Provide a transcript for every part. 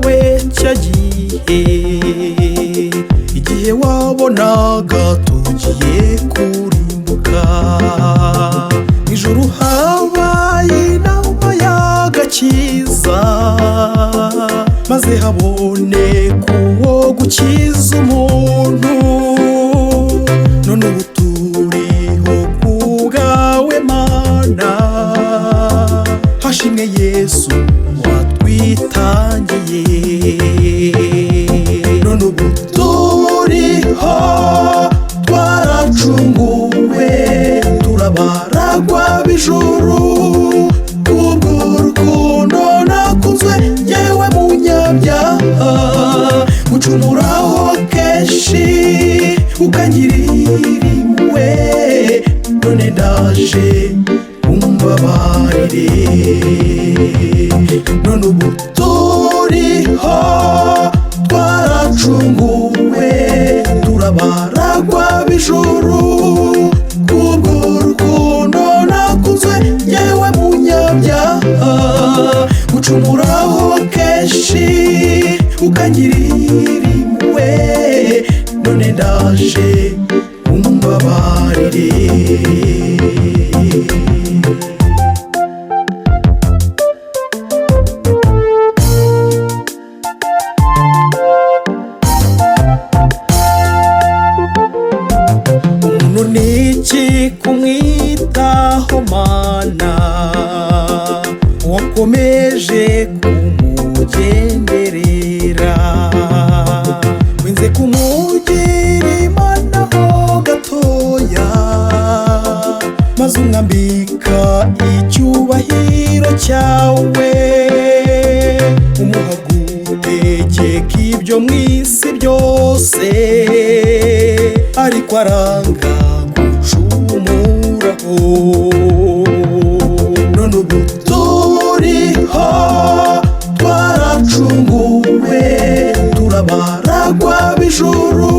cyawe cyagiye, igihe wabonaga tugiye kurimbuka. Ijuru habaye inama y'agakiza, maze haboneka uwo gukiza umuntu. None ubu turiho kubwawe Mana, hashimwe Yesu watwitangiye. None ubu turiho twaracunguwe, turabaragwa b'ijuru kubw'urukundo nakunzwe yewe munyabyaha. Gucumuraho kenshi ukangirira impuhwe, none ndaje umbabarire. None ubu turiho twaracunguwe, turabaragwa b'ijuru kubw'urukundo nakunzwe yewe munyabyaha. Gucumuraho kenshi ukangirira impuhwe, none ndaje umbabarire. Umuntu niki kumwitaho Mana, wakomeje kumugenderera. Wenze kumugira Imana ho gatoya, maze umwambika icyubahiro cyawe. Umuha gutegeka ibyo mu isi byose, ariko aranga gucumuraho. None ubu turiho twaracunguwe, turabaragwa b'ijuru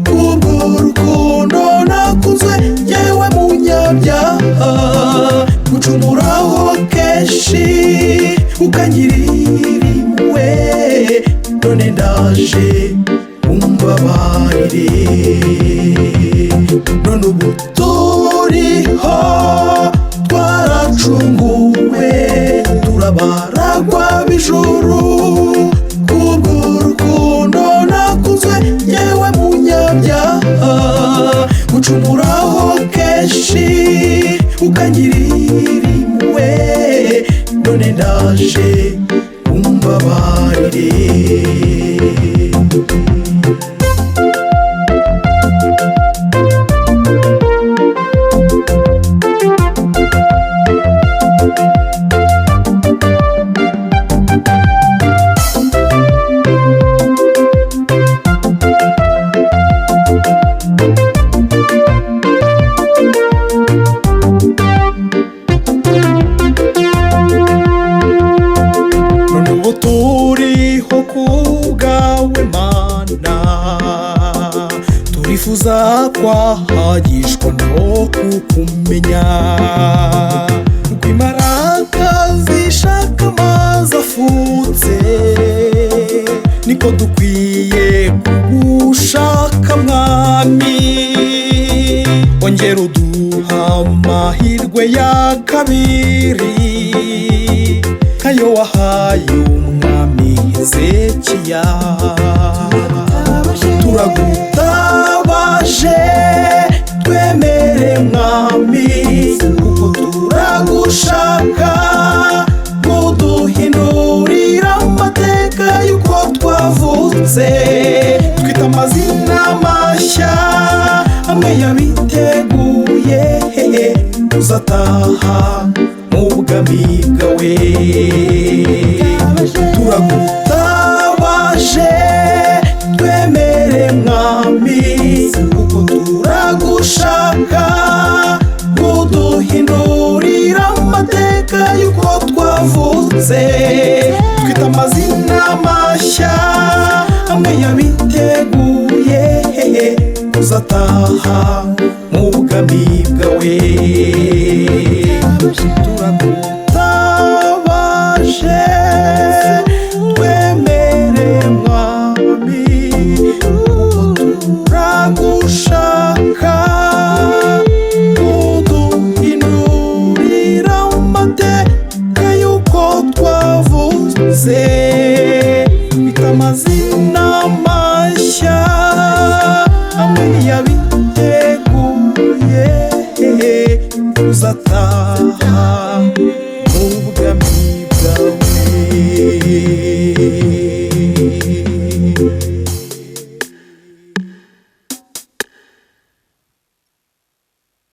kubw'urukundo nakunzwe yewe munyabyaha. Gucumuraho kenshi ukangirira impuhwe, none ndaje umbabarire. None ubu turiho twaracunguwe, turabaragwa b'ijuru kubw'urukundo nakunzwe yewe munyabyaha. Gucumuraho kenshi ukangirira impuhwe, none ndaje umbabarire. Turiho kubwawe Mana, turifuza kwahagishwa no kukumenya. Uko imbaraga zishaka amazi afutse, niko dukwiye kugushaka Mwami. Ongera uduha amahirwe ya kabiri, kayo wahaye umwami Hezekiya. Turagutabaje twemere Mwami, kuko turagushaka. Muduhindurira amateka y'uko twavutse, twita amazina mashya amwe yabiteguye. Uzataha mu bwami bwawe. Turagutabaje twemere Mwami, kuko turagushaka. Muduhindurira amateka y'uko twavutse, twita amazina mashya amwe yabiteguye. Uzataha mu bwami bwawe. Turagutabaje twemere taha mu bwami bwawe.